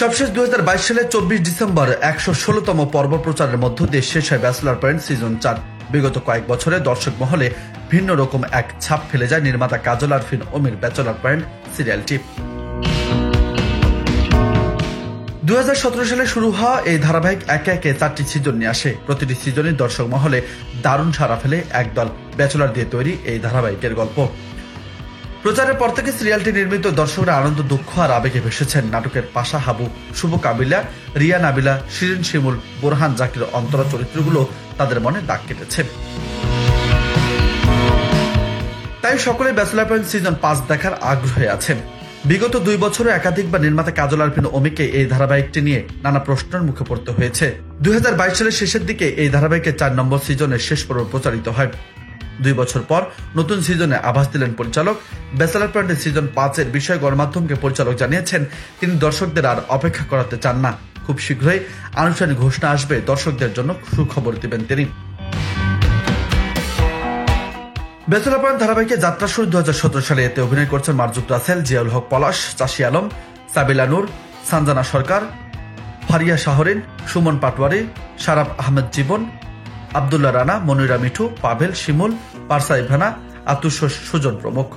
সবশেষ 2022 সালে 24 ডিসেম্বর 116তম পর্ব প্রচারের মধ্য দিয়ে শেষ হয় ব্যাচেলর পয়েন্ট সিজন 4। বিগত কয়েক বছরে দর্শক মহলে ভিন্ন রকম এক ছাপ ফেলে যায় নির্মাতা কাজল আরফিন অমির ব্যাচেলর পয়েন্ট সিরিয়ালটি। 2017 সালে শুরু হওয়া এই ধারাবাহিক একে একে 4টি সিজন নিয়ে আসে। প্রতিটি সিজনে দর্শক মহলে দারুণ সাড়া ফেলে একদল ব্যাচেলর দিয়ে তৈরি এই ধারাবাহিকের গল্প। প্রচারের পর থেকে সিরিয়ালটি নির্মিত দর্শকরা আনন্দ, দুঃখ আর আবেগে ভেসেছেন। নাটকের পাশা হাবু, শুভ কাবিলা, রিয়া নাবিলা, শিরিন শিমুল, বোরহান জাকির অন্তরা চরিত্রগুলো তাদের মনে দাগ কেটেছে। তাই সকলে ব্যাচেলর পয়েন্ট সিজন 5 দেখার আগ্রহে আছেন। বিগত 2 বছরে একাধিকবার নির্মাতা কাজল আরফিন অমিকে এই ধারাবাহিকটি নিয়ে নানা প্রশ্নের মুখে পড়তে হয়েছে। 2022 সালের শেষের দিকে এই ধারাবাহিকের 4 নম্বর সিজনের শেষ পর্ব প্রচারিত হয়। 2 বছর পর নতুন সিজনে আভাস দিলেন পরিচালক। ব্যাচেলর পয়েন্টের সিজন 5 এর বিষয়ে গণমাধ্যমকে পরিচালক জানিয়েছেন তিনি দর্শকদের আর অপেক্ষা করাতে চান না। খুব শীঘ্রই আনুষ্ঠানিক ঘোষণা আসবে, দর্শকদের জন্য সুখবর দিবেন তিনি। ব্যাচেলর পয়েন্ট ধারাবাহিকে যাত্রা শুরু 2017 সালে। এতে অভিনয় করছেন মারজুক রাসেল, জিয়াউল হক পলাশ, চাষী আলম, সাবিলা নূর, সানজানা সরকার, ফারিয়া শাহরিন, সুমন পাটোয়ারি, শারাফ আহমেদ জীবন, আব্দুল্লাহ রানা, মনিরা মিঠু, পাভেল, শিমুল, পারসা ইভানা, আতুষ সুজন প্রমুখ।